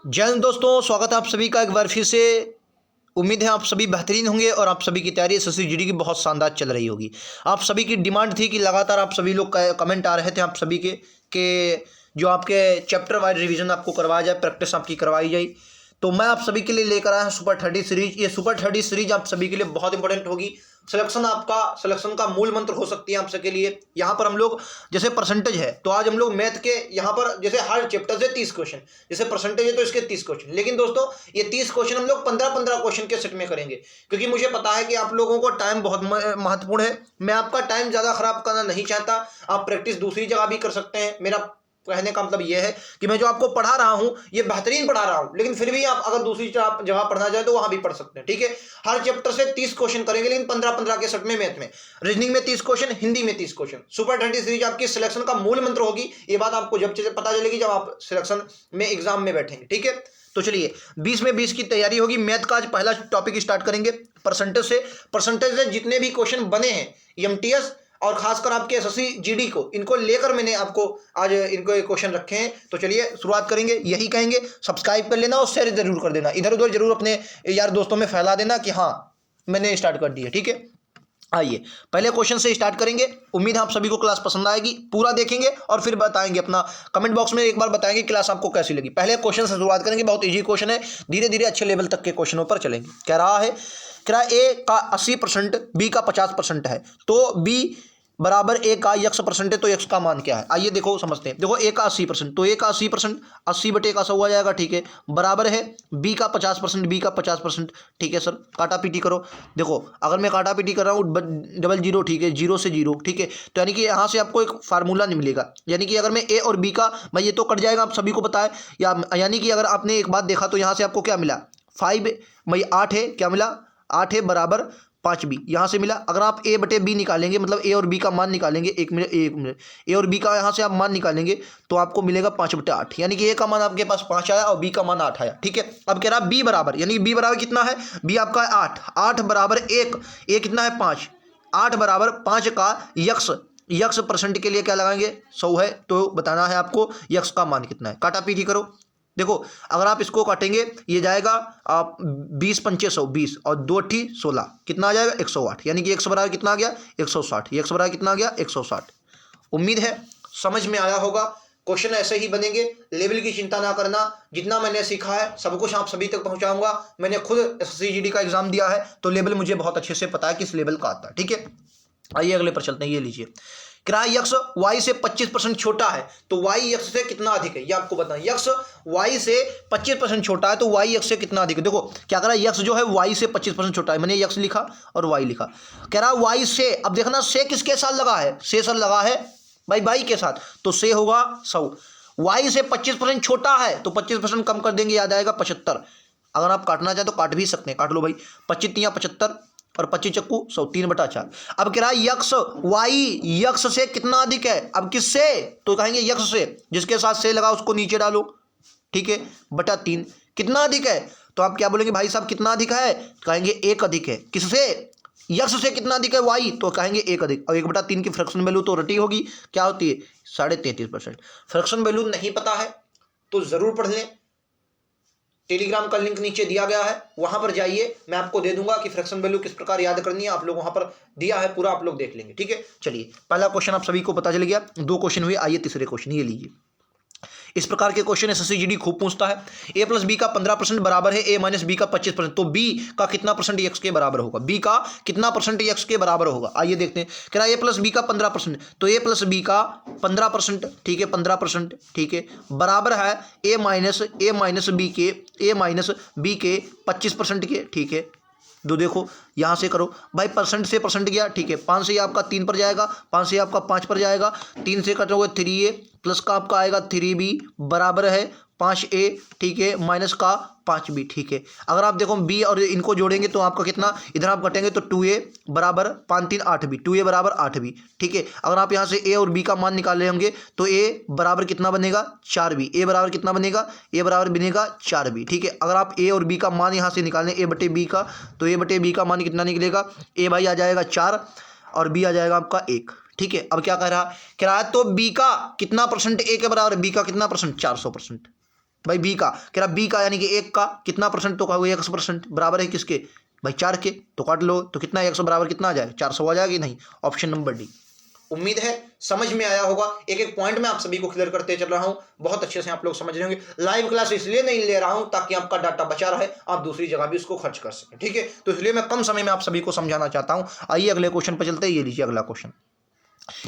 जय हिंद दोस्तों, स्वागत है आप सभी का एक बार फिर से। उम्मीद है आप सभी बेहतरीन होंगे और आप सभी की तैयारी एसएससी जीडी की बहुत शानदार चल रही होगी। आप सभी की डिमांड थी कि लगातार आप सभी लोग कमेंट आ रहे थे आप सभी के कि जो आपके चैप्टर वाइज रिवीजन आपको करवाया जाए, प्रैक्टिस आपकी करवाई जाए। तो मैं आप सभी के लिए लेकर आया हूँ सुपर 30 सीरीज। ये सुपर 30 सीरीज आप सभी के लिए बहुत इंपॉर्टेंट होगी। सिलेक्शन का मूल मंत्र हो सकती है आप सबके लिए। यहाँ पर हम लोग जैसे परसेंटेज है तो आज हम लोग मैथ के यहाँ पर जैसे हर चैप्टर से 30 क्वेश्चन, जैसे परसेंटेज है तो इसके 30 क्वेश्चन। लेकिन दोस्तों ये 30 क्वेश्चन हम लोग 15-15 क्वेश्चन के सेट में करेंगे, क्योंकि मुझे पता है कि आप लोगों को टाइम बहुत महत्वपूर्ण है। मैं आपका टाइम ज़्यादा खराब करना नहीं चाहता। आप प्रैक्टिस दूसरी जगह भी कर सकते हैं। मेरा कहने का मतलब यह है कि मैं जो आपको पढ़ा रहा हूं ये बेहतरीन पढ़ा रहा हूं, लेकिन फिर भी आप अगर दूसरी जगह पढ़ना चाहें तो वहां भी पढ़ सकते हैं। ठीक है, हर चैप्टर से 30 क्वेश्चन करेंगे, लेकिन 15-15 के सेट में। मैथ में, रीजनिंग में 30 क्वेश्चन, हिंदी में 30 क्वेश्चन। सुपर 30 सीरीज आपकी सिलेक्शन का मूल मंत्र होगी। ये बात आपको जब पता चलेगी जब आप सिलेक्शन में एग्जाम में बैठेंगे। ठीक है, तो चलिए 20 में 20 की तैयारी होगी। मैथ का आज पहला टॉपिक स्टार्ट करेंगे परसेंटेज से। परसेंटेज से जितने भी क्वेश्चन बने हैं एमटीएस और खासकर आपके एसएससी जीडी को, इनको लेकर मैंने आपको आज इनको क्वेश्चन रखे हैं। तो चलिए शुरुआत करेंगे। यही कहेंगे सब्सक्राइब कर लेना और शेयर जरूर कर देना, इधर उधर जरूर अपने यार दोस्तों में फैला देना कि हाँ मैंने स्टार्ट कर दिया। ठीक है, आइए पहले क्वेश्चन से स्टार्ट करेंगे। उम्मीद है आप सभी को क्लास पसंद आएगी। पूरा देखेंगे और फिर बताएंगे, अपना कमेंट बॉक्स में एक बार बताएंगे क्लास आपको कैसी लगी। पहले क्वेश्चन से शुरुआत करेंगे। बहुत इजी क्वेश्चन है, धीरे धीरे अच्छे लेवल तक के क्वेश्चनों पर चलेंगे। कह रहा ए का 80%, बी का 50% है, तो बी बराबर ए का x परसेंट है, तो x का मान क्या है? आइए देखो समझते हैं। देखो ए का 80%, तो ए का 80%, 80/100 हुआ जाएगा। ठीक है, बराबर है बी का 50%, बी का 50%। ठीक है सर, काटा पीटी करो। देखो अगर मैं काटा पीटी कर रहा हूँ डबल जीरो, ठीक है, जीरो से जीरो। ठीक है, तो यानी कि यहाँ से आपको एक फार्मूला नहीं मिलेगा। यानी कि अगर मैं ए और बी का, भाई ये तो कट जाएगा, आप सभी को पता है। यानी कि अगर आपने एक बात देखा तो यहाँ से आपको क्या मिला, 5 भाई 8 है, क्या मिला, 8 है बराबर 5 बी यहाँ से मिला। अगर आप ए बटे बी निकालेंगे, मतलब ए और बी का मान निकालेंगे, एक मिनट ए और बी का यहाँ से आप मान निकालेंगे तो आपको मिलेगा 5/8। यानी कि ए का मान आपके पास 5 आया और बी का मान 8 आया। ठीक है, अब कह रहा बी बराबर, यानी कि बी बराबर कितना है, बी आपका है 8, 8 बराबर 1, ए कितना है 5, 8 बराबर 5 का यक्स परसेंट के लिए क्या लगाएंगे, 100 है, तो बताना है आपको यक्स का मान कितना है। काटा पीटी करो। देखो अगर आप इसको काटेंगे ये जाएगा आप 20×5 20 और 2 16, कितना आ जाएगा 108। यानी कि x बराबर कितना आ गया 160, x बराबर कितना आ गया 160। उम्मीद है समझ में आया होगा। क्वेश्चन ऐसे ही बनेंगे, लेवल की चिंता ना करना। जितना मैंने सीखा है सब कुछ आप सभी तक पहुंचाऊंगा। मैंने खुद एसएससी जीडी का एग्जाम दिया है तो लेवल मुझे बहुत अच्छे से पता है किस लेवल का आता है। ठीक है, आइए अगले पर चलते हैं। ये लीजिए, किराया यक्स वाई से 25% छोटा है तो वाई यक्स से कितना अधिक है, ये आपको बताना। यक्स वाई से 25% छोटा है तो वाई यक्स से कितना अधिक है। देखो क्या कह रहा है, यक्स जो है वाई से 25% छोटा है, मैंने यक्स लिखा और वाई लिखा। कह रहा है वाई से, अब देखना से किसके साथ लगा है, से सर लगा है भाई वाई के साथ, तो से होगा 100। वाई से 25% छोटा है तो 25% कम कर देंगे, याद आएगा 75। अगर आप काटना चाहे तो काट भी सकते हैं, काट लो भाई, 25×3 75 और 25 चक्कू 100, 3/4। अब कह रहा है यक्स वाई यक्स से कितना अधिक है। अब किससे, तो कहेंगे यक्स से, जिसके साथ से लगा उसको नीचे डालो। ठीक है, बटा 3 कितना अधिक है, तो आप क्या बोलेंगे भाई साहब कितना अधिक है, कहेंगे 1 अधिक है। किससे, यक्स से कितना अधिक है वाई, तो कहेंगे 1 अधिक। और 1/3 की फ्रैक्शन वैल्यू तो रटी होगी, क्या होती है 33.5%। फ्रैक्शन वैल्यू नहीं पता है तो जरूर पढ़ लें। टेलीग्राम का लिंक नीचे दिया गया है, वहां पर जाइए, मैं आपको दे दूंगा कि फ्रैक्शन वैल्यू किस प्रकार याद करनी है। आप लोग वहां पर दिया है पूरा, आप लोग देख लेंगे। ठीक है, चलिए पहला क्वेश्चन आप सभी को पता चल गया। 2 क्वेश्चन हुए, आइए तीसरे क्वेश्चन। ये लीजिए, इस प्रकार के क्वेश्चन एसएससी जीडी खूब पूछता है। ए प्लस बी का 15% बराबर है ए माइनस बी का 25%, तो बी का कितना परसेंट एक्स के बराबर होगा, बी का कितना परसेंट एक्स के बराबर होगा। आइए देखते हैं। कह रहा है ए प्लस बी का 15%, तो ए प्लस बी का 15%, ठीक है 15%, ठीक है, बराबर है ए माइनस बी के 25% के। ठीक है, दो देखो यहाँ से करो भाई, परसेंट से परसेंट गया। ठीक है, 5 से आपका 3 पर जाएगा, 5 से आपका 5 पर जाएगा, 3 से कटोगे 3a प्लस का आपका आएगा 3b बराबर है 5a। ठीक है, माइनस का 5b। ठीक है, अगर आप देखो b और इनको जोड़ेंगे तो आपका कितना, इधर आप कटेंगे तो 2a बराबर 5×3 8b, 2a बराबर 8b। ठीक है, अगर आप यहाँ से a और b का मान निकाल लेंगे तो a बराबर कितना बनेगा 4b, a बराबर कितना बनेगा, a बराबर बनेगा 4b। ठीक है, अगर आप a और b का मान यहाँ से निकालें a बटे b का, तो a बटे b का मान कितना निकलेगा, a भाई आ जाएगा 4 और b आ जाएगा आपका 1। ठीक है, अब क्या कह रहा है, तो b का कितना परसेंट a के बराबर, b का कितना परसेंट 400%। भाई बी का कह रहा, बी का यानी कि 1 का कितना परसेंट, तो कहोगे 100% बराबर है किसके भाई 4 के, तो काट लो, तो कितना 100 बराबर कितना आ जाएगा 400 आ जाएगी, नहीं, ऑप्शन नंबर डी। उम्मीद है समझ में आया होगा, एक एक पॉइंट में आप सभी को क्लियर करते चल रहा हूं, बहुत अच्छे से आप लोग समझ रहे होंगे। लाइव क्लास इसलिए नहीं ले रहा हूं ताकि आपका डाटा बचा रहे, आप दूसरी जगह भी उसको खर्च कर सकें, ठीक है, तो इसलिए मैं कम समय में आप सभी को समझाना चाहता हूं। आइए अगले क्वेश्चन पर चलते हैं, ये लीजिए अगला क्वेश्चन।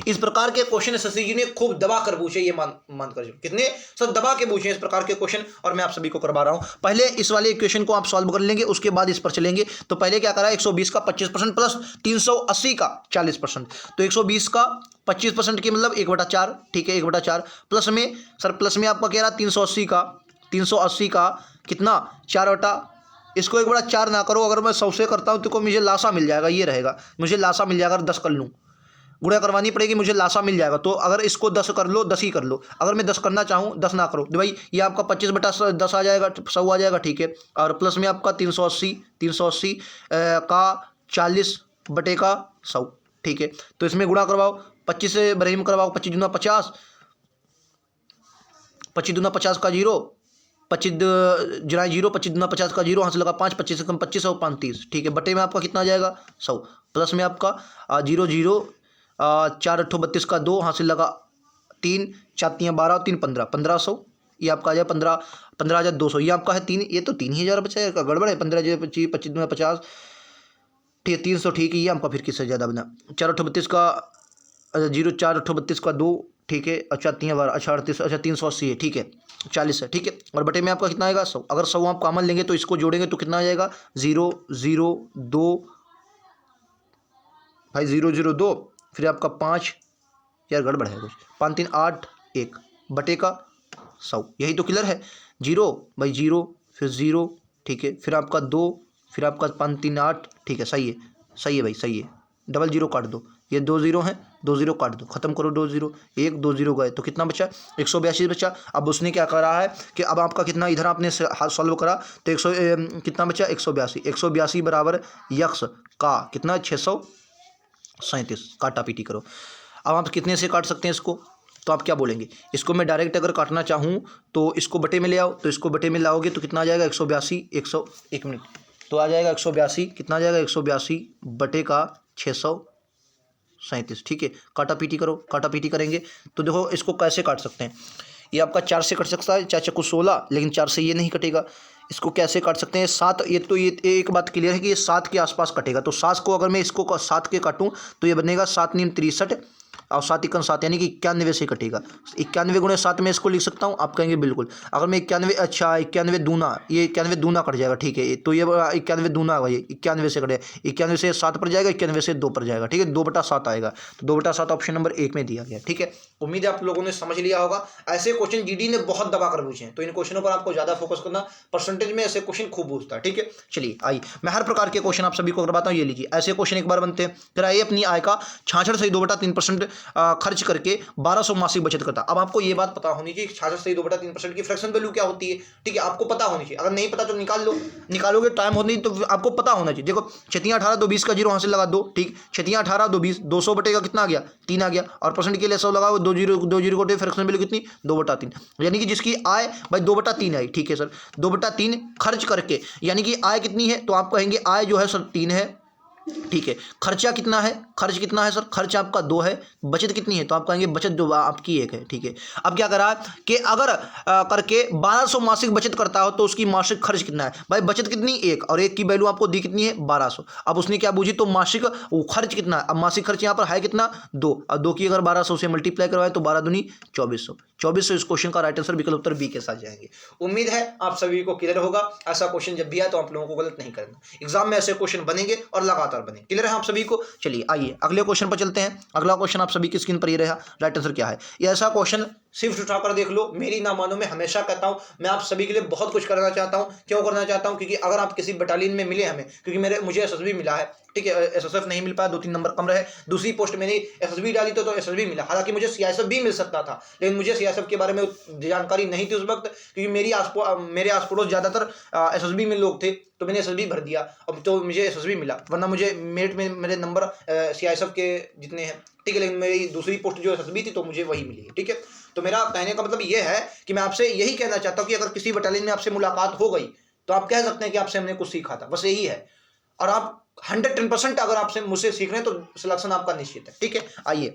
इस प्रकार के क्वेश्चन एसएससी जी ने खूब दबा कर पूछे, ये मान कर कितने सब दबा के पूछे इस प्रकार के क्वेश्चन, और मैं आप सभी को करवा रहा हूं। पहले इस वाले इक्वेशन को आप सॉल्व कर लेंगे, उसके बाद इस पर चलेंगे। तो पहले क्या करा, 120 का 25% प्लस 380 का 40%, तो 120 का 25% की मतलब 1/4, ठीक है 1/4, प्लस में सर प्लस में आपका कह रहा 380 का कितना 4 इसको 1/4 ना करो, अगर मैं 100 से करता हूं तो मुझे लासा मिल जाएगा, ये रहेगा, मुझे लासा मिल जाएगा, 10 कर लूँ, गुणा करवानी पड़ेगी, मुझे लासा मिल जाएगा। तो अगर इसको 10 कर लो, 10 ही कर लो, अगर मैं 10 करना चाहूँ 10 ना करो, तो भाई ये आपका 25/10 आ जाएगा, 100 आ जाएगा, ठीक है, और प्लस में आपका 380 का 40/100, ठीक है, तो इसमें गुणा करवाओ, 25 से बरहीम करवाओ, 25 दूना 50, 25 दूना 50 का 0, 25 जरा 0, 25 दूना 50 का 0, हाथ से लगा 5, 25 से कम 25 और 5 30, ठीक है, बटे में आपका कितना आ जाएगा 100, प्लस में आपका 0 4 8 32 का 2, हाथ से लगा 3 4 3 12 3 15 1500, ये आपका आ जाए 15,200, ये आपका है 3, ये तो 3,000 बचा गड़बड़ है, 15 25 25 में 50, ठीक है 300, ठीक है, ये आपका फिर किससे ज़्यादा बना 4 8 32 का 0 4 8 32 का 2, ठीक है, अच्छा 3 12 अच्छा 38, अच्छा 380 है, ठीक है 40 है, ठीक है, और बटे में आपका कितना आएगा 100, अगर 100 आप कॉमन लेंगे तो इसको जोड़ेंगे तो कितना आ जाएगा 0 0 2 भाई 0 0 2, फिर आपका 5, यार गड़बड़ है कुछ, 5 3 8 1 बटे का 100, यही तो क्लियर है, 0 भाई 0 फिर 0, ठीक है, फिर आपका 2, फिर आपका 5 3 8, ठीक है, सही है भाई, सही है, डबल 0 काट दो, ये 2 0 हैं, 2 0 काट दो, खत्म करो, 2 0 1 2 0 गए, तो कितना बचा 182 बचा। अब उसने क्या करा है कि अब आपका कितना इधर आपने सॉल्व करा तो 100 कितना बचा 182 बराबर यक्स का कितना 637, काटा पीटी करो। अब आप कितने से काट सकते हैं इसको, तो आप क्या बोलेंगे, इसको मैं डायरेक्ट अगर काटना चाहूँ तो इसको बटे में ले आओ, तो इसको बटे में लाओगे तो कितना आ जाएगा 182 1 मिनट, तो आ जाएगा 182, कितना आ जाएगा 182 बटे का 637, ठीक है, काटा पीटी करो, काटा पीटी करेंगे तो देखो इसको कैसे काट सकते हैं, ये आपका 4 से कट सकता है, 4 चक्कू 16, लेकिन 4 से ये नहीं कटेगा, इसको कैसे काट सकते हैं 7, ये तो ये एक बात क्लियर है कि ये 7 के आसपास कटेगा, तो 7 को अगर मैं इसको 7 के काटूं तो ये बनेगा 7 नीम 63 और 7 इक्कन 7 यानी कि 91 से कटेगा, 91 गुणे 7 में इसको लिख सकता हूँ, आप कहेंगे बिल्कुल, अगर मैं 91 अच्छा 91 दूना, ये 91 दूना कट जाएगा, ठीक है, तो ये 91 दूना होगा, ये 91 से कटेगा, 91 से 7 पर जाएगा, 91 से 2 पर जाएगा, ठीक है, 2/7 आएगा, तो 2/7 ऑप्शन नंबर 1 में दिया गया, ठीक है। उम्मीद है आप लोगों ने समझ लिया होगा, ऐसे क्वेश्चन जीडी ने बहुत दबा कर पूछे हैं, तो इन क्वेश्चनों पर आपको ज्यादा फोकस करना, परसेंटेज में ऐसे क्वेश्चन खूब पूछता है, ठीक है। चलिए आइए मैं हर प्रकार के क्वेश्चन आप सभी को करवाता हूँ, ये लीजिए ऐसे क्वेश्चन एक बार बनते हैं, फिर आइए अपनी आय का 66.2/3% खर्च करके 1200 मासिक बचत करता। अब आपको ये बात पता होनी चाहिए 66.2/3% की फ्रैक्शन वैल्यू क्या होती है, ठीक है, आपको पता होनी चाहिए, अगर नहीं पता तो निकाल लो, निकालोगे टाइम होनी तो आपको पता होना चाहिए। देखो 6 18 2 20 का 0 हासिल लगा दो, ठीक, 6 18 2 20, 200 बटे का कितना आ गया 3 आ गया, और परसेंट के लिए 100 लगाओ, 2 0 को फ्रैक्शन वैल्यू कितनी 2/3, यानी कि जिसकी आय भाई 2/3 आई, ठीक है सर 2/3 खर्च करके, यानी कि आय कितनी है, तो आप कहेंगे आय जो है सर 3 है, ठीक है, खर्चा कितना है, खर्च कितना है सर, खर्च आपका 2 है, बचत कितनी है, तो आप कहेंगे बचत जो आपकी 1 है, ठीक है। अब क्या करा कि अगर करके 1200 मासिक बचत करता हो तो उसकी मासिक खर्च कितना है, भाई बचत कितनी 1 और 1 की वैल्यू आपको दी कितनी है 1200, अब उसने क्या बूझी तो मासिक खर्च कितना है, अब मासिक खर्च यहाँ पर है कितना 2, और 2 की अगर 1200 से मल्टीप्लाई करवाए तो 12 दूनी 2400 इस क्वेश्चन का राइट आंसर विकल्प उत्तर बी के साथ जाएंगे। उम्मीद है आप सभी को क्लियर होगा, ऐसा क्वेश्चन जब भी आए तो आप लोगों को गलत नहीं करना, एग्जाम में ऐसे क्वेश्चन बनेंगे और लगातार बने, क्लियर है आप सभी को। चलिए आइए अगले क्वेश्चन पर चलते हैं, अगला क्वेश्चन आप सभी की स्क्रीन पर ये रहा, राइट आंसर क्या है, ये ऐसा क्वेश्चन सिर्फ उठाकर देख लो, मेरी ना मानो, मैं हमेशा कहता हूं मैं आप सभी के लिए बहुत कुछ करना चाहता हूं, क्यों करना चाहता हूं, क्योंकि अगर आप किसी बटालियन में मिले हमें, क्योंकि मुझे एसएसबी मिला है, ठीक है, एसएसएफ नहीं मिल पाया, 2-3 नंबर कम रहे, दूसरी पोस्ट मैंने एसएसबी डाली तो एसएसबी मिला, हालांकि मुझे सीआईएसएफ भी मिल सकता था, लेकिन मुझे सीआईएसएफ के बारे में जानकारी नहीं थी उस वक्त, क्योंकि मेरे आस पड़ोस ज्यादातर एसएसबी में लोग थे, तो मैंने एसएसबी भर दिया, अब तो मुझे एसएसबी मिला, वरना मुझे मेरिट में मेरे नंबर सीआईएसएफ के जितने हैं, ठीक है, लेकिन मेरी दूसरी पोस्ट जो एसएसबी थी तो मुझे वही मिली है, ठीक है। तो मेरा कहने का मतलब ये है कि मैं आपसे यही कहना चाहता हूँ कि अगर किसी बटालियन में आपसे मुलाकात हो गई तो आप कह सकते हैं कि आपसे हमने कुछ सीखा था, बस यही है। और आप 110% अगर आपसे मुझसे सीख रहे हैं तो सिलेक्शन आपका निश्चित है। ठीक है, आइए।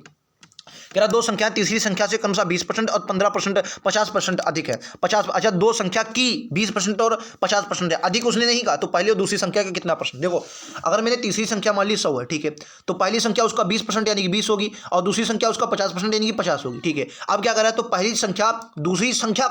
कह रहा दो संख्या तीसरी संख्या से क्रमशः 20% और 15% 50% अधिक है। 50, अच्छा, दो संख्या की 20% और 50% है, अधिक उसने नहीं कहा, तो पहले और दूसरी संख्या का कितना परसेंट। देखो, अगर मैंने तीसरी संख्या मान ली 100 है, ठीक है, तो पहली संख्या उसका 20% यानी कि 20 होगी, और दूसरी संख्या उसका 50% यानी कि 50 होगी। ठीक है, अब क्या कर रहा है, तो पहली संख्या दूसरी संख्या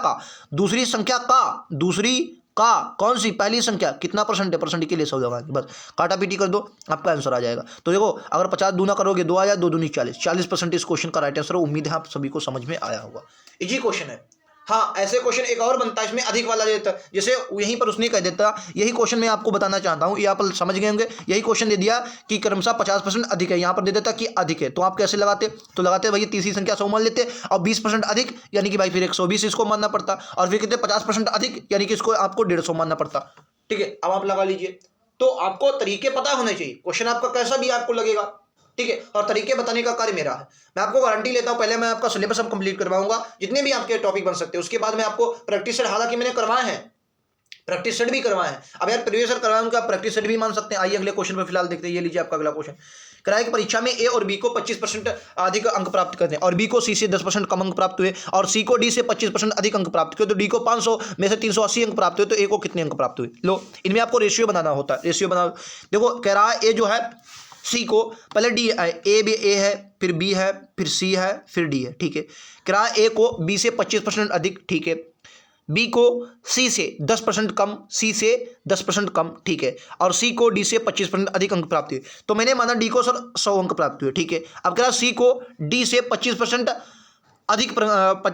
का कौन सी पहली संख्या कितना परसेंट है, परसेंट के लिए 100 लगा, बस काटा पीटी कर दो, आपका आंसर आ जाएगा। तो देखो, अगर 50 दूना करोगे 2 आया, 2 दूनी 40% इस क्वेश्चन का राइट आंसर है। उम्मीद है आप सभी को समझ में आया होगा। इजी क्वेश्चन है। हाँ, ऐसे क्वेश्चन एक और बनता है, इसमें अधिक वाला देता, जैसे यहीं पर उसने कह देता, यही क्वेश्चन मैं आपको बताना चाहता हूँ, ये आप समझ गए होंगे। यही क्वेश्चन दे दिया कि क्रमशः 50% अधिक है, यहाँ पर दे देता कि अधिक है, तो आप कैसे लगाते, तो लगाते भाई तीसरी संख्या 100 मान लेते, और 20% अधिक यानी कि भाई फिर 120 इसको मानना पड़ता, और फिर कितने 50% अधिक यानी कि इसको आपको 150 मानना पड़ता। ठीक है, अब आप लगा लीजिए। तो आपको तरीके पता होने चाहिए, क्वेश्चन आपका कैसा भी आपको लगेगा। ठीक है, और तरीके बताने का कार्य मेरा है। मैं आपको गारंटी लेता हूं, पहले मैं आपका सिलेबस अब कंप्लीट करवाऊंगा, जितने भी आपके टॉपिक बन सकते हैं, उसके बाद मैं आपको प्रैक्टिस सेट, हालांकि मैंने करवाए हैं, प्रैक्टिस सेट भी करवाए हैं। अब यार प्रीवियस ईयर करवाए उनका प्रैक्टिस सेट भी मान सकते हैं। आइए अगले क्वेश्चन पर फिलहाल देखते हैं। ये लीजिए आपका अगला क्वेश्चन। कराए कि परीक्षा में ए और बी को 25% अधिक अंक प्राप्त करते हैं, और बी को सी से 10% कम अंक प्राप्त हुए, और सी को डी से 25% अधिक अंक प्राप्त हुए, तो डी को 500 में से 380 अंक प्राप्त हुए, तो ए को कितने अंक प्राप्त हुए। लो, इनमें आपको रेशियो बनाना होता है। रेशियो बना, देखो कह रहा है ए जो है सी को, पहले डी है, ए है, फिर बी है, फिर सी है, फिर डी है। ठीक है, कह रहा है ए को बी से 25% अधिक, ठीक है, बी को सी से 10% कम, सी से 10% कम, ठीक है, और सी को डी से 25% अधिक अंक प्राप्त हुए। तो मैंने माना डी को सर 100 अंक प्राप्त हुए। ठीक है, अब कह रहा सी को डी से 25% अधिक,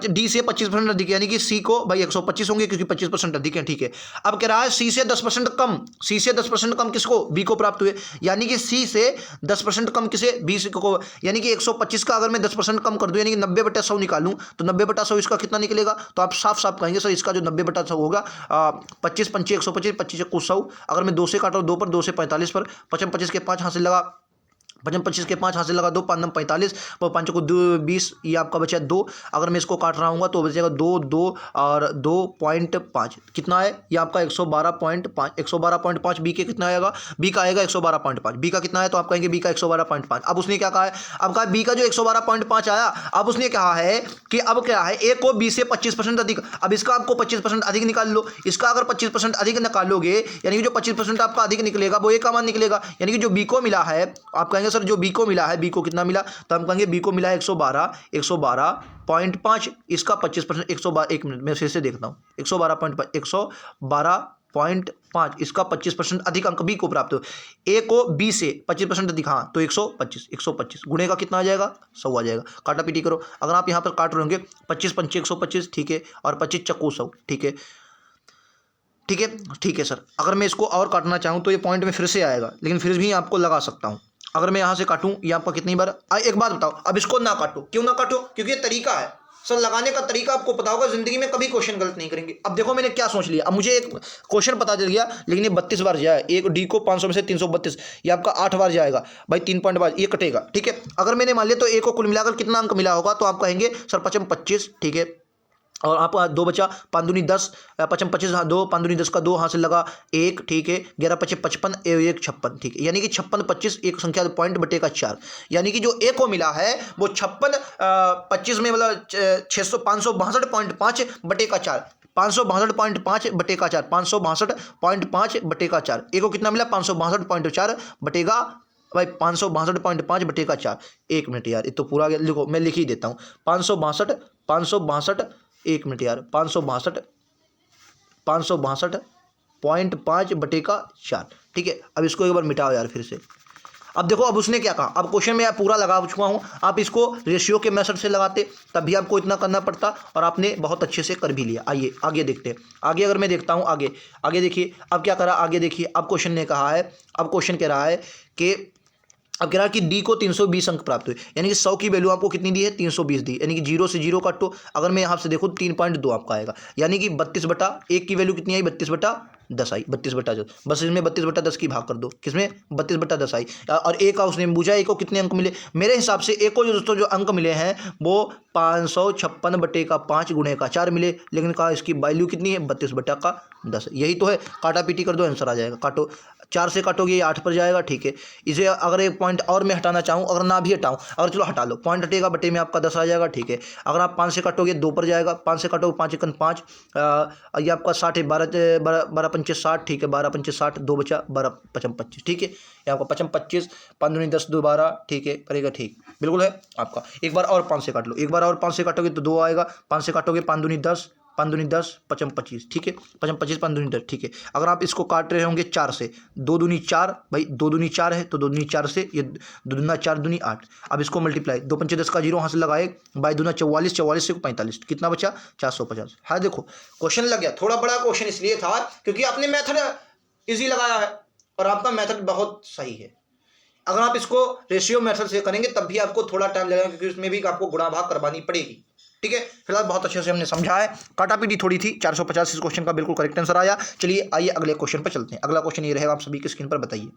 डी से 25% अधिक, यानी कि सी को भाई 125 होंगे क्योंकि 25% अधिक है। ठीक है, अब कह रहा है सी से 10% कम, सी से 10% कम किसको, बी को प्राप्त हुए, यानी कि सी से 10% कम किसे, बी को, यानी कि 125 का अगर मैं 10% कम कर दूं, यानी कि 90/100 निकालूं, तो 90/100 इसका कितना निकलेगा, तो आप साफ साफ कहेंगे सर इसका जो 90/100 होगा 25 पंचे 125, 25 1 100, अगर मैं 2 से काटा 2 पर, 2 से 45 पर, 25 के 5 हासिल लगा, 25 के 5 हासिल लगा, 2 5 45, 5 को 20, ये आपका बचा 2। अगर मैं इसको काट रहा हूँ तो बचेगा 2 2 और 2.5, कितना है ये आपका 112.5, 112.5 बी के कितना आएगा, बी का आएगा 112.5, बी का कितना है, तो आप कहेंगे बी का 112.5। अब उसने क्या कहा है, अब कहा बी का जो 112.5 आया, अब उसने कहा है कि अब क्या है, ए को बी से 25% अधिक, अब इसका आपको 25% अधिक निकाल लो, इसका अगर 25% अधिक निकालोगे, यानी कि जो 25% आपका अधिक निकलेगा वो ए का मान निकलेगा, यानी कि जो बी को मिला है, आप कहेंगे सर जो बी को मिला है, बी को कितना मिला, तो हम कहेंगे बी को मिला है 112.5, इसका 25%, 112, एक मिनट मैं फिर से देखता हूँ, 112.5, इसका 25% अधिक अंक बी को प्राप्त हो, ए को बी से 25% अधिक, हाँ, तो 125 गुणे का कितना आ जाएगा, 100 आ जाएगा। काटा पीटी करो, अगर आप यहाँ पर काट रहे होंगे 25 पंचे 125, ठीक है, और 25 चक्कू 100, ठीक है, ठीक है सर। अगर मैं इसको और काटना चाहूँ तो ये पॉइंट में फिर से आएगा, लेकिन फिर भी आपको लगा सकता हूँ। अगर मैं यहाँ से काटूँ, ये आपका कितनी बार, एक बात बताओ, अब इसको ना काटो, क्यों ना काटो, क्योंकि ये तरीका है सर, लगाने का तरीका आपको पता होगा, जिंदगी में कभी क्वेश्चन गलत नहीं करेंगे। अब देखो मैंने क्या सोच लिया, अब मुझे एक क्वेश्चन पता चल गया, लेकिन ये 32 बार जाए, एक डी को 500 में से 332, ये आपका 8 बार जाएगा भाई, 3.5 ये कटेगा। ठीक है, अगर मैंने मान लिया तो ए को कुल मिलाकर कितना अंक मिला होगा, तो आप कहेंगे सर 25, ठीक है, और आपका 2 बचा, 5 दूनी 10, 25 2, 5 दूनी 10 का 2 हासिल लगा 1, ठीक है, 11 5 55, 1 56, ठीक है, यानी कि 56 25 एक संख्या पॉइंट बटे का 4, यानी कि जो ए को मिला है वो 56 25 में मतलब 562.5 बटे का 4, 562.5 बटे का 4, 562.5 बटे का 4, ए को कितना मिला 562.4 बटेगा भाई 562.5 बटे का 4। एक मिनट यार, ये तो पूरा लिखो, मैं लिख ही देता हूँ, 562 एक मिनट यार, 562.5 बटे का 4, ठीक है। अब इसको एक बार मिटाओ यार फिर से। अब देखो, अब उसने क्या कहा, अब क्वेश्चन में पूरा लगा चुका हूँ, आप इसको रेशियो के मेथड से लगाते तब भी आपको इतना करना पड़ता, और आपने बहुत अच्छे से कर भी लिया। आइए आगे देखते हैं। आगे अगर मैं देखता हूँ, आगे देखिए, अब क्या करा, आगे देखिए, अब क्वेश्चन ने कहा है, अब क्वेश्चन कह रहा है कि अब कह रहा है कि डी को 320 अंक प्राप्त हुए, यानी कि 100 की वैल्यू आपको कितनी दी है, 320 दी, यानी कि 0 से 0 काटो, अगर मैं यहाँ से देखूँ 3.2 आपका आएगा, यानी कि 32/1 की वैल्यू कितनी आई, 32/2, 10 आई, 32/10। बस इसमें 32/10 की भाग कर दो, किसमें 32/10 आई। और ए का उसने पूछा, ए को कितने अंक मिले। मेरे हिसाब से ए को जो दोस्तों जो अंक मिले हैं वो 556/5 गुणे का 4 मिले, लेकिन कहा इसकी वैल्यू कितनी है 32/10। यही तो है, काटा पीटी कर दो, आंसर आ जाएगा। काटो, 4 से काटोगे ये 8 पर जाएगा, ठीक है। इसे अगर एक पॉइंट और मैं हटाना चाहूँ, अगर ना भी हटाऊँ, अगर चलो हटा लो, पॉइंट हटेगा, बटे में आपका 10 आ जाएगा, ठीक है। अगर आप 5 से काटोगे 2 पर जाएगा, 5 से काटोगे 5 एकन 5, ये आपका 60 है, 12 पंचे 60, ठीक है, 12 पंचे 60, 2 बचा, 12 पचम 25, ठीक है। ये आपका 55 25, 5 दूनी 10, 2 12, ठीक है, करेगा, ठीक बिल्कुल है आपका। एक बार और 5 से काट लो, एक बार और 5 से काटोगे तो 2 आएगा, 5 से काटोगे 5 दूनी 10, 5 दूनी 10, 55 25, ठीक है, 55 25, 5 दूनी 10, ठीक है। अगर आप इसको काट रहे होंगे 4 से, 2 दूनी 4, भाई 2 दूनी 4 है तो 2 दूनी 4 से, ये 2 दूना 4 दूनी 8। अब इसको मल्टीप्लाई, 2 पंचे 10 का 0 वहाँ से लगाए, बाई दूना 44, 44 से 45, कितना बचा 450। हाँ देखो क्वेश्चन लग गया। थोड़ा बड़ा क्वेश्चन इसलिए था क्योंकि आपने मेथड इजी लगाया है और आपका मेथड बहुत सही है। अगर आप इसको रेशियो मेथड से करेंगे तब भी आपको थोड़ा टाइम लगेगा, क्योंकि उसमें भी आपको गुणा भाग करवानी पड़ेगी, ठीक है। फिलहाल बहुत अच्छे से हमने समझा है, काटापीटी थोड़ी थी। 450 इस क्वेश्चन का बिल्कुल करेक्ट आंसर आया। चलिए आइए अगले क्वेश्चन पर चलते हैं। अगला क्वेश्चन ये रहेगा, आप सभी की स्क्रीन पर बताइए।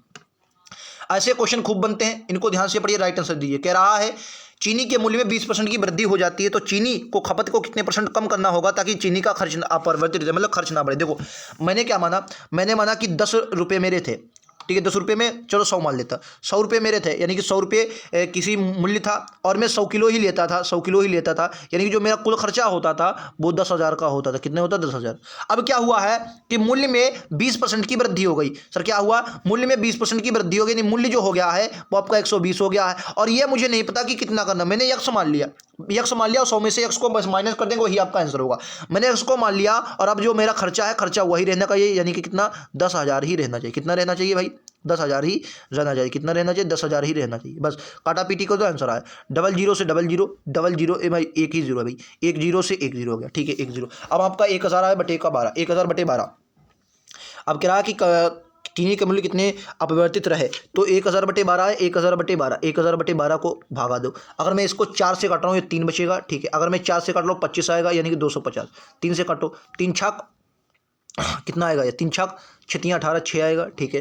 ऐसे क्वेश्चन खूब बनते हैं, इनको ध्यान से पढ़िए, राइट आंसर दीजिए। कह रहा है चीनी के मूल्य में 20% की वृद्धि हो जाती है तो चीनी को खपत को कितने % कम करना होगा ताकि चीनी का खर्च अपरिवर्तित रहे, मतलब खर्च ना बढ़े। देखो मैंने क्या माना, मैंने माना कि 10 रुपये मेरे थे, ठीक है, 10 रुपये में चलो 100 मान लेता, 100 रुपये मेरे थे, यानी कि 100 रुपये किसी मूल्य था और मैं 100 किलो ही लेता था, 100 किलो ही लेता था, यानी कि जो मेरा कुल खर्चा होता था वो 10,000 का होता था। कितने होता 10,000। अब क्या हुआ है कि मूल्य में 20% की वृद्धि हो गई। सर क्या हुआ, मूल्य में 20% की वृद्धि हो गई, यानी मूल्य जो हो गया है वो आपका 120 हो गया है, और ये मुझे नहीं पता कि कितना करना। मैंने यक्स मान लिया, यक्स मान लिया, 100 में से यक्स को बस माइनस कर देंगे, वही आपका आंसर होगा। मैंने यक्स को मान लिया और अब जो मेरा खर्चा है, खर्चा वही रहना चाहिए, यानी कि कितना 10,000 ही रहना चाहिए। कितना रहना चाहिए भाई, 10,000 ही रहना चाहिए। कितना रहना चाहिए, 10,000 ही रहना चाहिए। बस काटा पीटी को तो आंसर आया। 00 से 00, 00 भाई एक ही जीरो है भाई, 1 0 से 1 0 हो गया, ठीक है, 1 0। अब आपका 1000 आया बटे का 12, 1000 बटे 12। अब कह रहा है कि चीनी के मूल्य कितने अपरिवर्तित रहे, तो 1000 बटे 12 है, 1000 बटे 12, 1000 बटे 12 को भागा दो। अगर मैं इसको 4 से काट रहा हूँ ये 3 बचेगा, ठीक है। अगर मैं 4 से काट लो 25 आएगा, यानी कि 250। 3 से काटो, 3 छक कितना आएगा, ये 3 छक 6 18, 6 आएगा, ठीक है।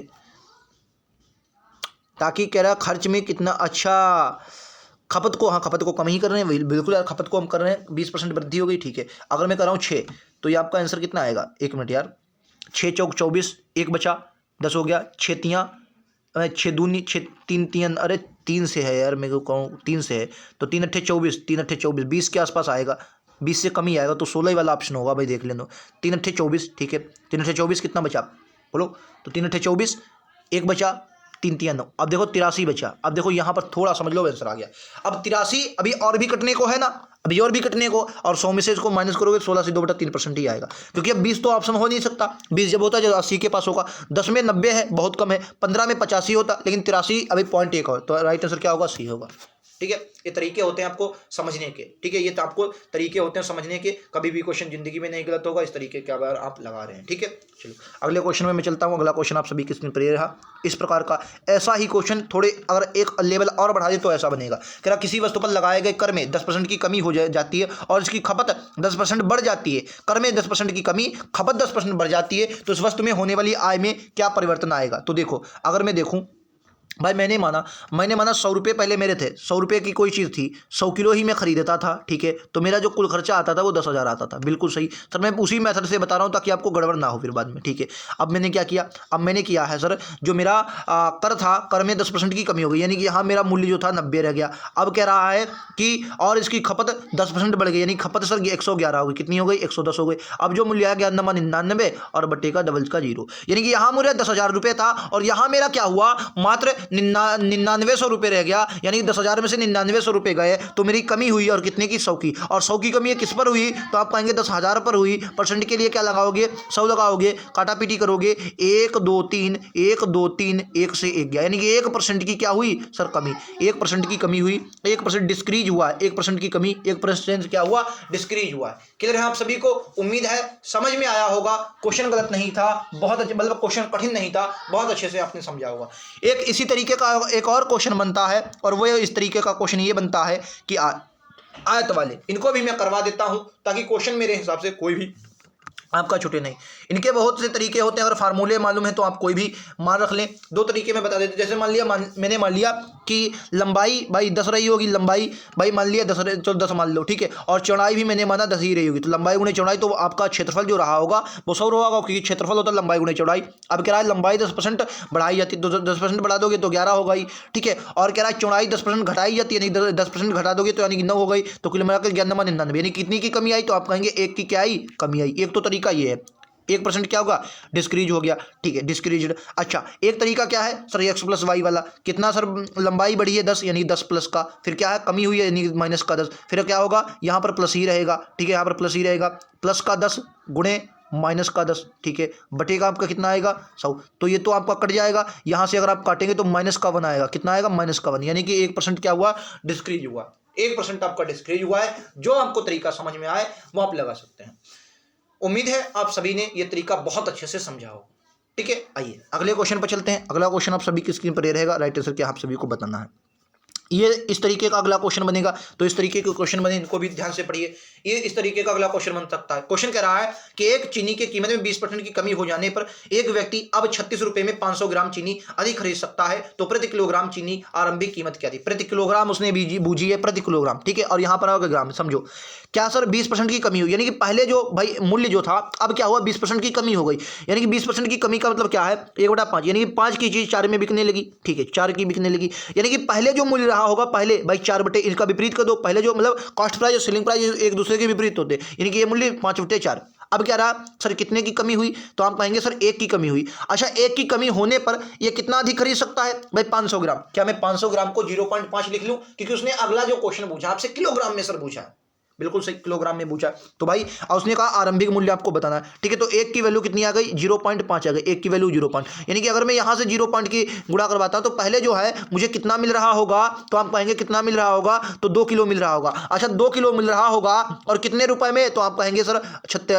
ताकि कह रहा खर्च में कितना, अच्छा खपत को, हाँ खपत को कम ही कर रहे हैं, बिल्कुल यार खपत को हम कर रहे हैं, 20% वृद्धि हो गई, ठीक है। अगर मैं कर रहा हूँ 6, तो ये आपका आंसर कितना आएगा, 1 मिनट यार, 6 चौक 24, 1 बचा 10 हो गया, 6 तियाँ 6 दूनी 6 3 3, अरे 3 से है यार, मेरे को कहूँ 3 से है, तो 3 अट्ठे 24, 3 अट्ठे 24, 20 के आसपास आएगा, 20 से कम ही आएगा, तो 16 ही वाला ऑप्शन होगा भाई, देख लेना। 3 अट्ठे 24, ठीक है, 3 अट्ठे 24 कितना बचा बोलो, तो 3 अट्ठे 24, 1 बचा, 3 3 9, अब देखो 83 बचा। अब देखो यहाँ पर थोड़ा समझ लो, आंसर आ गया। अब 83 अभी और भी कटने को है ना, अभी और भी कटने को, और 100 में से इसको माइनस करोगे 16 से 2/3% ही आएगा, क्योंकि अब 20 तो ऑप्शन हो नहीं सकता। 20 जब होता है जब 80 के पास होगा, 10 में 90 है बहुत कम है, 15 में 85 होता, लेकिन 83 अभी 0.1 हो, तो राइट आंसर क्या होगा, सी होगा, ठीक है। ये तरीके होते हैं आपको समझने के, ठीक है, ये तो आपको तरीके होते हैं समझने के, कभी भी क्वेश्चन जिंदगी में नहीं गलत होगा, इस तरीके के अगर आप लगा रहे हैं, ठीक है। चलो अगले क्वेश्चन में मैं चलता हूँ। अगला क्वेश्चन आप सभी की स्क्रीन पर ये रहा, इस प्रकार का ऐसा ही क्वेश्चन, थोड़े अगर एक लेवल और बढ़ा दे तो ऐसा बनेगा। क्या किसी वस्तु पर लगाए गए कर में 10% की कमी हो जाती है और इसकी खपत 10% बढ़ जाती है, कर में 10% की कमी, खपत 10% बढ़ जाती है, तो इस वस्तु में होने वाली आय में क्या परिवर्तन आएगा। तो देखो अगर मैं देखूँ भाई, मैंने माना 100 रुपये पहले मेरे थे, 100 रुपये की कोई चीज़ थी, 100 किलो ही मैं खरीदता था, ठीक है, तो मेरा जो कुल खर्चा आता था वो 10,000 आता था, बिल्कुल सही सर। मैं उसी मेथड से बता रहा हूँ ताकि आपको गड़बड़ ना हो फिर बाद में, ठीक है। अब मैंने क्या किया, अब मैंने किया है सर, जो मेरा कर था, कर में 10% की कमी हो गई, यानी कि यहाँ मेरा मूल्य जो था 90 रह गया। अब कह रहा है कि और इसकी खपत 10% बढ़ गई, यानी खपत सर 111 हो गई, कितनी हो गई, 110 हो गई। अब जो मूल्य आया 99 और बट्टे का डबल का 0, यानी कि यहाँ मूल्य 10,000 रुपये था और यहाँ मेरा क्या हुआ, मात्र 9900 रुपये रह गया, यानी कि 10,000 में से 9900 रुपये गए, तो मेरी कमी हुई और कितने की, 100 की। और 100 की कमी है किस पर हुई, तो आप कहेंगे 10,000 पर हुई। परसेंट के लिए क्या लगाओगे, 100 लगाओगे, काटा पीटी करोगे, 1 2 3, 1 2 3, 1 से 1 गया, यानी कि 1% की क्या हुई सर, कमी, 1% की कमी हुई, 1% डिस्क्रीज हुआ, 1% की कमी, 1% क्या हुआ, डिस्क्रीज हुआ। क्लियर है आप सभी को, उम्मीद है समझ में आया होगा। क्वेश्चन गलत नहीं था, बहुत अच्छे, मतलब क्वेश्चन कठिन नहीं था, बहुत अच्छे से आपने समझा होगा। एक इसी तरीके का एक और क्वेश्चन बनता है, और वो इस तरीके का क्वेश्चन ये बनता है कि आयत वाले, इनको भी मैं करवा देता हूं ताकि क्वेश्चन मेरे हिसाब से कोई भी आपका छूटे नहीं। इनके बहुत से तरीके होते हैं, अगर फार्मूले मालूम है तो आप कोई भी मान रख लें। दो तरीके में बता देते, जैसे मैंने मान लिया कि लंबाई भाई 10 रही होगी, लंबाई भाई मान लिया 10, चलो 10 मान लो, ठीक है, और चौड़ाई भी मैंने माना 10 ही रही होगी, तो लंबाई गुणे चौड़ाई, तो आपका क्षेत्रफल जो रहा होगा वो 100 होगा, क्योंकि क्षेत्रफल होता है लंबाई गुणे चौड़ाई। अब कह रहा है लंबाई 10% बढ़ाई जाती है, तो 10% बढ़ा दोगे तो 11 हो गई, ठीक है, और कह रहा है चौड़ाई 10% घटाई जाती है, यानी 10% घटा दोगे तो यानी कि 9 हो गई, तो कुल मिलाकर 99, यानी कितनी की कमी आई, तो आप कहेंगे 1 की क्या आई, कमी आई। एक तो तरीका ये है, 1% क्या होगा, डिस्क्रीज हो गया, ठीक है, डिस्क्रीज। अच्छा, एक तरीका क्या है सर, एक्स प्लस वाई वाला, कितना सर, लंबाई बढ़ी है 10, यानी 10 प्लस का, फिर क्या है, कमी हुई है यानी माइनस का 10, फिर क्या होगा, यहाँ पर प्लस ही रहेगा, ठीक है, यहाँ पर प्लस ही रहेगा, प्लस का 10 गुणे माइनस का 10, ठीक है, बटेगा आपका कितना आएगा 100, तो ये तो आपका कट जाएगा, यहाँ से अगर आप काटेंगे तो माइनस का 1 आएगा, कितना आएगा, माइनस का 1, यानी कि 1% क्या हुआ, डिस्क्रीज हुआ, 1% आपका डिस्क्रीज हुआ है। जो आपको तरीका समझ में आए वो आप लगा सकते हैं। उम्मीद है आप सभी ने ये तरीका बहुत अच्छे से समझा हो, ठीक है। आइए अगले क्वेश्चन पर चलते हैं। अगला क्वेश्चन आप सभी की स्क्रीन पर ये रहेगा, राइट आंसर क्या आप सभी को बताना है। ये इस तरीके का अगला क्वेश्चन बनेगा, तो इस तरीके के क्वेश्चन बने, इनको भी ध्यान से पढ़िए। ये इस तरीके का अगला क्वेश्चन बन सकता है। क्वेश्चन कह रहा है कि एक चीनी की कीमत में 20% की कमी हो जाने पर एक व्यक्ति अब 36 रुपए में 500 ग्राम चीनी अधिक खरीद सकता है, तो प्रति किलोग्राम चीनी आरंभिक कीमत क्या थी। प्रति किलोग्राम उसने बूझी है, प्रति किलोग्राम, ठीक है, और यहाँ पर आओगे ग्राम, समझो क्या सर, 20% की कमी हुई, यानी कि पहले जो भाई मूल्य जो था, अब क्या हुआ, 20% की कमी हो गई, यानी कि 20% की कमी का मतलब क्या है, 1/5, यानी कि 5 की चीज 4 में बिकने लगी, ठीक है, 4 की बिकने लगी, यानी कि पहले जो मूल्य रहा होगा, पहले भाई 4 इसका विपरीत कर दो, पहले जो मतलब कॉस्ट प्राइस और सेलिंग प्राइस एक दूसरे के विपरीत होते, यानी कि ये मूल्य 5/4। अब क्या रहा सर, कितने की कमी हुई, तो आप कहेंगे सर 1 की कमी हुई। अच्छा, 1 की कमी होने पर ये कितना अधिक खरीद सकता है भाई, 500 ग्राम। क्या मैं 500 ग्राम को 0.5 लिख लूं, क्योंकि उसने अगला जो क्वेश्चन पूछा आपसे किलोग्राम में सर पूछा है, बिल्कुल सही, किलोग्राम में पूछा, तो भाई और उसने कहा आरंभिक मूल्य आपको बताना है, ठीक है, तो 1 की वैल्यू कितनी आ गई, 0.5 आ गई, 1 की वैल्यू 0. यानी कि अगर मैं यहां से 0 की गुणा करवाता हूं तो पहले जो है मुझे कितना मिल रहा होगा, तो आप कहेंगे कितना मिल रहा होगा, तो 2 किलो मिल रहा होगा। अच्छा, 2 किलो मिल रहा होगा और कितने रुपए में, तो आप कहेंगे सर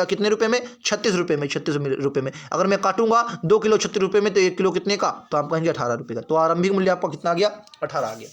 कितने रुपए में, 36 रुपए में, 36 रुपए में। अगर मैं काटूंगा 2 किलो 36 रुपए में, तो 1 किलो कितने का, तो आप कहेंगे 18 रुपए का, तो आरंभिक मूल्य आपका कितना आ गया, 18 आ गया।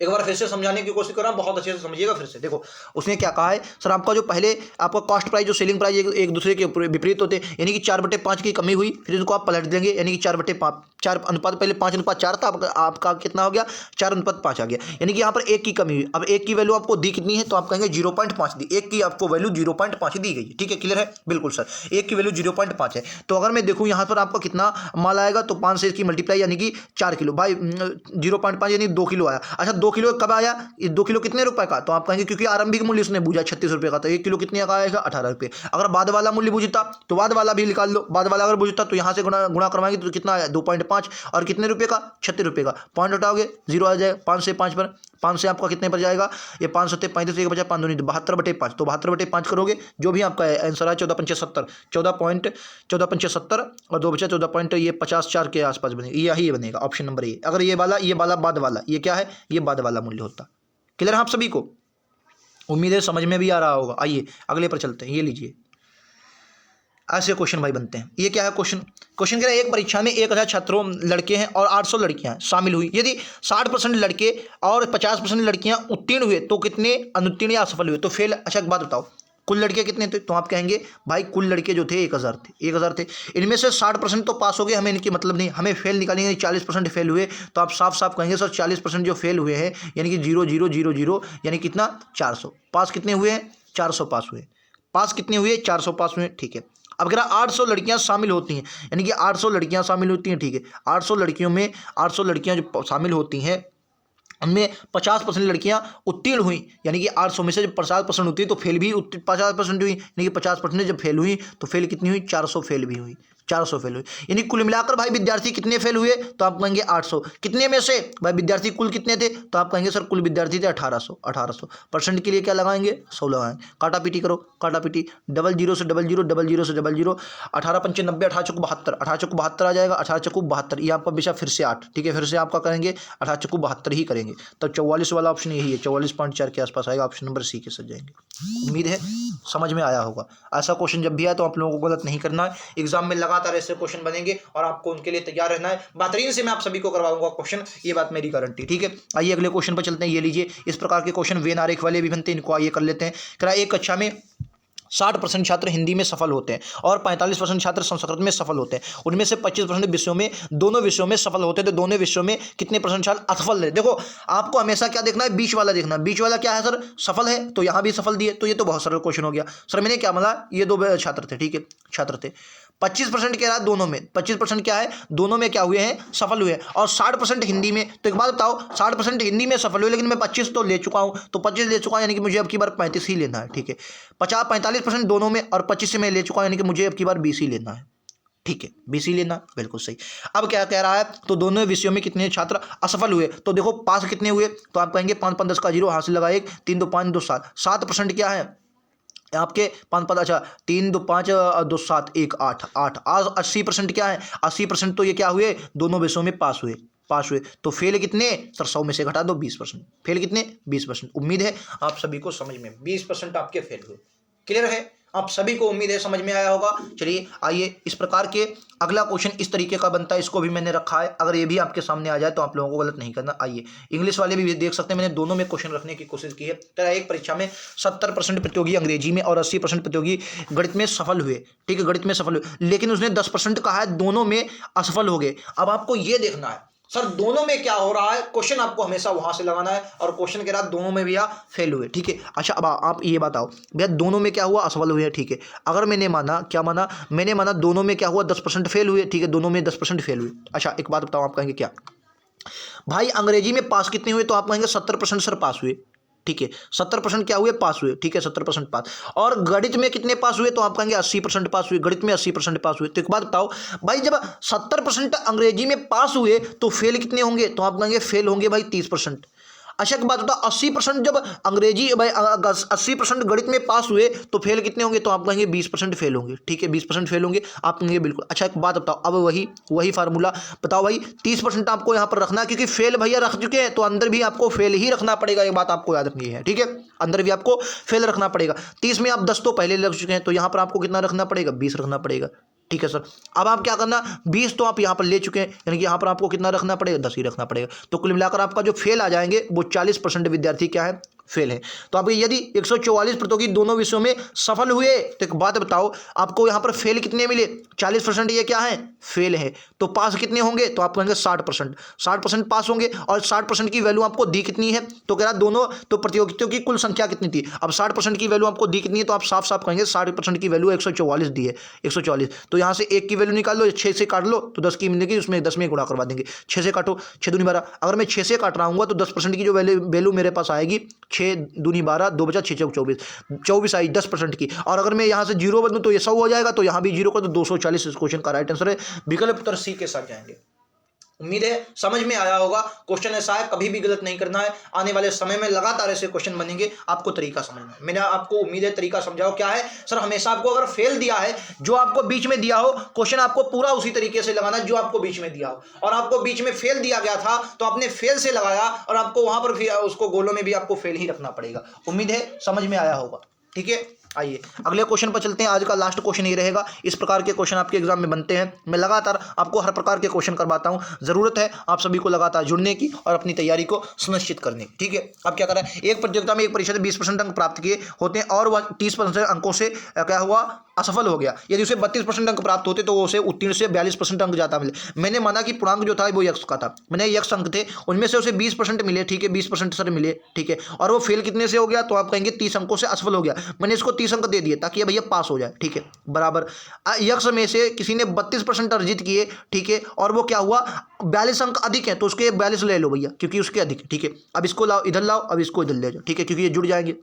एक बार फिर से समझाने की कोशिश कर रहा हूं, बहुत अच्छे से समझिएगा फिर से। देखो उसने क्या कहा है सर, आपका जो पहले आपका कॉस्ट प्राइस जो सेलिंग प्राइस एक दूसरे के विपरीत होते, यानी कि 4/5 की कमी हुई, फिर इसको आप पलट देंगे, यानी कि 4/5, 4 अनुपात, पहले 5:4 था, आपका कितना हो गया, 4:5 आ गया, यानी कि यहाँ पर 1 की कमी हुई। अब 1 की वैल्यू आपको दी कितनी है, तो आप कहेंगे 0.5 दी, 1 की आपको वैल्यू 0.5 दी गई है, ठीक है, क्लियर है, बिल्कुल सर, 1 की वैल्यू 0.5 है। तो अगर मैं देखूँ यहाँ पर आपका कितना माल आएगा, तो 5 से इसकी मल्टीप्लाई, यानी कि 4 किलो, भाई 0.5 यानी 2 किलो आया। अच्छा, 2 किलो कब आया, ये 2 किलो कितने रुपए का, तो आप कहेंगे क्योंकि आरंभिक मूल्य उसने बूझा 36 रुपए का, तो 1 किलो कितने का आएगा, 18 रुपए। अगर बाद वाला मूल्य बूझता तो बाद वाला भी निकाल लो, बाद वाला अगर बूझता तो यहाँ से गुणा करवाएंगे, तो कितना आया 2.5, और कितने रुपए का, 36 रुपए का, पॉइंट हटाओगे 0 आ जाएगा, 5 से 5 पर, 5 से आपका कितने पर जाएगा, ये 5 7 35, एक बचा 5 2 72/5, तो 72/5 करोगे, जो भी आपका आंसर है 14.75, 14.70, और 2 बचा 14 ये 54 के आसपास बनेगा, यही बनेगा ऑप्शन नंबर ए। अगर ये वाला बाद वाला, ये क्या है, ये बाद वाला मूल्य होता। क्लियर है आप सभी को, उम्मीद है समझ में भी आ रहा होगा। आइए अगले पर चलते हैं, ये लीजिए, ऐसे क्वेश्चन भाई बनते हैं। ये क्या है क्वेश्चन कह रहा है, एक परीक्षा में 1000 छात्रों लड़के हैं और 800 लड़कियां शामिल हुई, यदि 60% लड़के और 50% लड़कियां उत्तीर्ण हुए तो कितने अनुत्तीर्ण या असफल हुए, तो फेल। अच्छा एक बात बताओ, कुल लड़के कितने थे, तो आप कहेंगे भाई कुल लड़के जो थे 1000 थे, इनमें से 60% तो पास हो गए, हमें इनकी मतलब नहीं, हमें फेल निकालेंगे, 40% फेल हुए, तो आप साफ साफ कहेंगे सर 40% जो फेल हुए हैं, यानी कि 0,000 यानी कितना 400, पास कितने हुए हैं 400 पास हुए, पास कितने हुए 400 पास हुए, ठीक है। अब कह रहा 800 लड़कियां शामिल होती हैं, यानी कि 800 लड़कियां शामिल होती हैं, ठीक है, 800 लड़कियों में 800 लड़कियां जो शामिल होती हैं उनमें 50% लड़कियां उत्तीर्ण हुई, यानी कि 800 में से जब 50% होती है तो फेल भी 50% हुई, यानी कि 50% जब फेल हुई तो फेल कितनी हुई 400 फेल भी हुई, 400 फेल हुई, यानी कुल मिलाकर भाई विद्यार्थी कितने फेल हुए, तो आप कहेंगे 800। कितने में से भाई विद्यार्थी कुल कितने थे, तो आप कहेंगे सर कुल विद्यार्थी थे 1800 परसेंट के लिए क्या लगाएंगे 100 लगाएंगे, काटा पीटी करो, काटा पीटी, 00 से 00, 00 से 00, 18 पंचे 90, 18 चौक 72, 18 चौक 72 आ जाएगा, 18 चौक 72, ये आपका बेशा फिर से 8, ठीक है, फिर से आपका करेंगे 18 चौक 72 ही करेंगे, तो 44 वाला ऑप्शन यही है, 44.4 के आसपास आएगा, ऑप्शन नंबर सी के साथ जाएंगे। उम्मीद है समझ में आया होगा। ऐसा क्वेश्चन जब भी आए तो आप लोगों को गलत नहीं करना है, एग्जाम में लगातार ऐसे क्वेश्चन बनेंगे और आपको उनके लिए तैयार रहना है, बेहतरीन से मैं आप सभी को करवाऊंगा क्वेश्चन, ये बात मेरी गारंटी, ठीक है। आइए अगले क्वेश्चन पर चलते हैं, ये लीजिए, इस प्रकार के क्वेश्चन वेन आरेख वाले भी बनते हैं, इनको आइए कर लेते हैं। कह रहा है एक कक्षा में 60% छात्र हिंदी में सफल होते हैं और 45% छात्र संस्कृत में सफल होते हैं। उनमें से 25% विषयों में, दोनों विषयों में सफल होते हैं। तो दोनों विषयों में कितने परसेंट छात्र असफल रहे? देखो आपको हमेशा क्या देखना है, बीच वाला देखना है। बीच वाला क्या है सर? सफल है, तो यहाँ भी सफल दिए, तो ये तो बहुत सरल क्वेश्चन हो गया सर। मैंने क्या बोला, ये दो छात्र थे, ठीक है, छात्र थे। 25% कह रहा है दोनों में, 25% क्या है, दोनों में क्या हुए हैं, सफल हुए हैं। और 60% हिंदी में। तो एक बात बताओ, 60% हिंदी में सफल हुए, लेकिन मैं 25 तो ले चुका हूं, तो 25 ले चुका हूं, यानी कि मुझे अब की बार 35 ही लेना है, ठीक है। 45% दोनों में और 25 से मैं ले चुका हूं, यानी कि मुझे अब की बार 20 ही लेना है, ठीक है, 20 ही लेना, बिल्कुल सही। अब क्या कह रहा है, तो दोनों विषयों में कितने छात्र असफल हुए? तो देखो पास कितने हुए, तो आप कहेंगे 5 5 10 का 0, हाथ से लगा 1, 3 2 5 2 7, 7% क्या है आपके 5 5, अच्छा 3 2 5 2 7 1 8 8, आज 80% क्या है, 80% तो ये क्या हुए, दोनों विषयों में पास हुए, पास हुए। तो फेल कितने सर, 100 में से घटा दो 20%, फेल कितने, 20%। उम्मीद है आप सभी को समझ में, 20% आपके फेल हुए। क्लियर है, आप सभी को उम्मीद है समझ में आया होगा। चलिए आइए, इस प्रकार के अगला क्वेश्चन इस तरीके का बनता है, इसको भी मैंने रखा है, अगर ये भी आपके सामने आ जाए तो आप लोगों को गलत नहीं करना। आइए, इंग्लिश वाले भी देख सकते हैं, मैंने दोनों में क्वेश्चन रखने की कोशिश की है। तरह एक परीक्षा में 70% प्रतियोगी अंग्रेजी में और 80% प्रतियोगी गणित में सफल हुए, ठीक है, गणित में सफल हुए, लेकिन उसने 10% कहा है दोनों में असफल हो गए। अब आपको ये देखना है सर दोनों में क्या हो रहा है, क्वेश्चन आपको हमेशा वहां से लगाना है, और क्वेश्चन के बाद दोनों में भैया फेल हुए, ठीक है। अच्छा अब आप ये बताओ भैया, दोनों में क्या हुआ, असफल हुए, ठीक है। अगर मैंने माना, क्या माना, मैंने माना दोनों में क्या हुआ, 10% फेल हुए, ठीक है, दोनों में 10% फेल हुए। अच्छा एक बात बताओ, आप कहेंगे क्या भाई अंग्रेजी में पास कितने हुए, तो आप कहेंगे 70% सर पास हुए, ठीक है, 70% क्या हुए, पास हुए, ठीक है, 70% पास। और गणित में कितने पास हुए, तो आप कहेंगे 80% पास हुए, गणित में 80% पास हुए। तो एक बात बताओ भाई, जब 70% अंग्रेजी में पास हुए तो फेल कितने होंगे, तो आप कहेंगे फेल होंगे भाई 30%। अच्छा एक बात बताओ, 80% जब अंग्रेजी भाई 80% गणित में पास हुए तो फेल कितने होंगे, तो आप कहेंगे 20% फेल होंगे, ठीक है, 20% फेल होंगे, आप कहेंगे बिल्कुल। अच्छा एक बात बताओ, अब वही फार्मूला बताओ भाई, 30% आपको यहाँ पर रखना है, क्योंकि फेल भैया रख चुके हैं, तो अंदर भी आपको फेल ही रखना पड़ेगा, ये बात आपको याद रखनी है, ठीक है, अंदर भी आपको फेल रखना पड़ेगा। 30 में आप 10 तो पहले लग चुके हैं, तो यहाँ पर आपको कितना रखना पड़ेगा, 20 रखना पड़ेगा, ठीक है सर। अब आप क्या करना, 20 तो आप यहाँ पर ले चुके हैं, यानी कि यहाँ पर आपको कितना रखना पड़ेगा, 10 ही रखना पड़ेगा। तो कुल मिलाकर आपका जो फेल आ जाएंगे वो 40% विद्यार्थी क्या है, फेल है। तो आप यदि 144 प्रतियोगी दोनों विषयों में सफल हुए, तो एक बात बताओ आपको यहाँ पर फेल कितने मिले, 40% ये क्या है, फेल है। तो पास कितने होंगे, तो आप कहेंगे 60%, 60% पास होंगे। और 60% की वैल्यू आपको दी कितनी है, तो कह रहा दोनों, तो प्रतियोगियों की कुल संख्या कितनी थी। अब 60% की वैल्यू आपको दी कितनी है, तो आप साफ साफ कहेंगे 60% की वैल्यू 144 दी है, 144। तो यहाँ से 1 की वैल्यू निकाल लो, 6 से काट लो तो 10 की मिलेगी, उसमें 10 में गुणा करवा देंगे, 6 से काटो, 6 दूनी 12। अगर मैं 6 से काट रहा हूँ तो 10% की जो वैल्यू मेरे पास आएगी, 6 दूनी 12, 2 बचा 6 चौक 24, 24 आई 10% की। और अगर मैं यहाँ से 0 बदलूँ तो ये 100 हो जाएगा, तो यहाँ भी 0 कर दो, 240 इस क्वेश्चन का राइट आंसर है। विकल्प उत्तर सी के साथ जाएंगे। उम्मीद है समझ में आया होगा। क्वेश्चन ऐसा है, कभी भी गलत नहीं करना है। आने वाले समय में लगातार ऐसे क्वेश्चन बनेंगे, आपको तरीका समझना है। मैंने आपको उम्मीद है तरीका समझाओ। क्या है सर, हमेशा आपको अगर फेल दिया है, जो आपको बीच में दिया हो क्वेश्चन, आपको पूरा उसी तरीके से लगाना जो आपको बीच में दिया हो। और आपको बीच में फेल दिया गया था तो आपने फेल से लगाया, और आपको वहां पर उसको गोलों में भी आपको फेल ही रखना पड़ेगा। उम्मीद है समझ में आया होगा, ठीक है। आइए अगले क्वेश्चन पर चलते हैं। आज का लास्ट क्वेश्चन ये रहेगा। इस प्रकार के क्वेश्चन आपके एग्जाम में बनते हैं। मैं लगातार आपको हर प्रकार के क्वेश्चन करवाता हूं। जरूरत है आप सभी को लगातार जुड़ने की और अपनी तैयारी को सुनिश्चित करने की, ठीक है। अब क्या करें, एक प्रतियोगिता में एक परीक्षा से 20% अंक प्राप्त किए होते हैं और वह 30% अंकों से क्या हुआ, असफल हो गया। यदि उसे 32% अंक प्राप्त होते तो उसे उत्तीर्ण से 42% अंक जाता मिले। मैंने माना कि पूर्णांक जो था वो यक्ष का था, मैंने यक्ष अंक थे, उनमें से उसे 20% मिले, ठीक है, 20% सर मिले, ठीक है। और वो फेल कितने से हो गया, तो आप कहेंगे 30 अंकों से असफल हो गया। मैंने इसको 30 अंक दे दिए ताकि भैया पास हो जाए, ठीक है। बराबर यक्ष में से किसी ने 32% अर्जित किए, ठीक है, और वो क्या हुआ, 42 अंक अधिक है, तो उसके 42 ले लो भैया, क्योंकि उसके अधिक है, ठीक है। अब इसको लाओ, इधर लाओ, अब इसको इधर ले जाओ, ठीक है, क्योंकि ये जुड़ जाएंगे।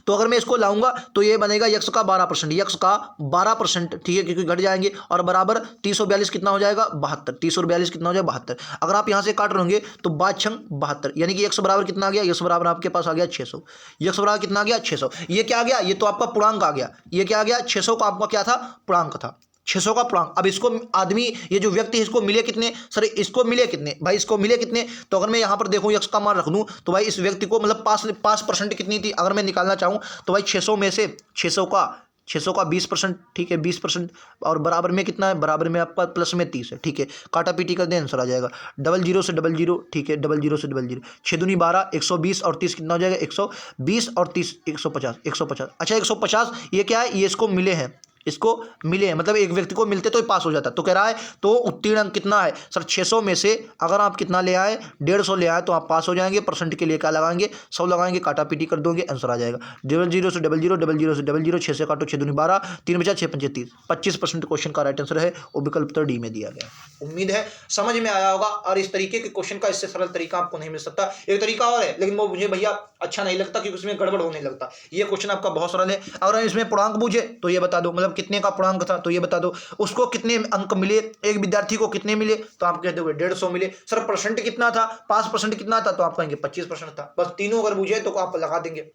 तो अगर मैं इसको लाऊंगा तो ये बनेगा यक्ष का 12%, यक्ष का 12%, ठीक है, क्योंकि घट जाएंगे। और बराबर 342 कितना हो जाएगा, 72, 342 कितना हो जाएगा, 72। अगर आप यहां से काट रहोगे तो 5×6 = 72, यानी कि यक्ष बराबर कितना आ गया, यक्ष बराबर आपके पास आ गया 600। यक्ष बराबर कितना आ गया, 600। ये क्या आ गया, ये तो आपका पूर्णांक आ गया। ये क्या आ गया, 600 का आपका क्या था, पूर्णांक था, 600 का पूर्णांक। अब इसको आदमी, ये जो व्यक्ति है, इसको मिले कितने सर, इसको मिले कितने भाई, इसको मिले कितने। तो अगर मैं यहाँ पर देखूँ यक्ष का मान रख दूँ तो भाई इस व्यक्ति को मतलब 5% कितनी थी, अगर मैं निकालना चाहूँ तो भाई 600 में से 600 का 600 का 20%, ठीक है 20%, और बराबर में कितना है, बराबर में आपका प्लस में 30 है, ठीक है। काटा पीटी कर दें, आंसर आ जाएगा 00 से 00, ठीक है 00 से 00, 6 दूनी 12, 120 और 30 कितना हो जाएगा, 120 और 30 150, 150। अच्छा 150 ये क्या है, ये इसको मिले हैं, इसको मिले हैं, मतलब एक व्यक्ति को मिलते तो ये पास हो जाता। तो कह रहा है तो उत्तीर्ण अंक कितना है सर, 600 में से अगर आप कितना ले आए, 150 ले आए तो आप पास हो जाएंगे। परसेंट के लिए क्या लगाएंगे, 100 लगाएंगे, काटा पीटी कर दोगे, आंसर आ जाएगा 00 से 00, 00 से 00, 6 से काटो, 6 दूनी 12, 3 बचा 6 पंचे 30, 25% क्वेश्चन का राइट आंसर है और विकल्प उत्तर डी में दिया गया। उम्मीद है समझ में आया होगा, और इस तरीके के क्वेश्चन का इससे सरल तरीका आपको नहीं मिल सकता। एक तरीका और है, लेकिन वो मुझे भैया अच्छा नहीं लगता क्योंकि उसमें गड़बड़ होने लगता। ये क्वेश्चन आपका बहुत सरल है। अगर इसमें पूर्णांक पूछे तो ये बता दो, मतलब कितने का पूर्णांक था तो ये बता दो, उसको कितने अंक मिले, एक विद्यार्थी को कितने मिले तो आप कह दोगे 150 मिले। सर परसेंट कितना था, 5% कितना था, तो आप कहेंगे 25% था। बस तीनों अगर पूछे तो आप लगा देंगे।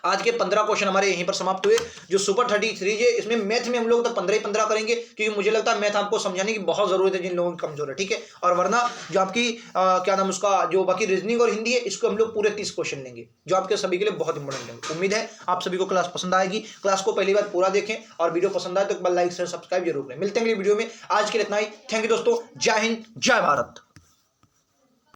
आज के 15 क्वेश्चन हमारे यहीं पर समाप्त हुए। जो सुपर 33 है इसमें मैथ में हम लोग तो 15 ही 15 करेंगे, क्योंकि मुझे लगता है मैथ आपको समझाने की बहुत जरूरत है जिन लोगों की कमजोर है, ठीक है। और वरना जो आपकी क्या नाम उसका, जो बाकी रीजनिंग और हिंदी है, इसको हम लोग पूरे 30 क्वेश्चन लेंगे, जो आपके सभी के लिए बहुत इंपॉर्टेंट है। उम्मीद है आप सभी को क्लास पसंद आएगी। क्लास को पहली बार पूरा देखें और वीडियो पसंद आए तो एक बार लाइक शेयर सब्सक्राइब जरूर करें। मिलते हैं अगली वीडियो में, आज के लिए इतना ही। थैंक यू दोस्तों, जय हिंद जय भारत।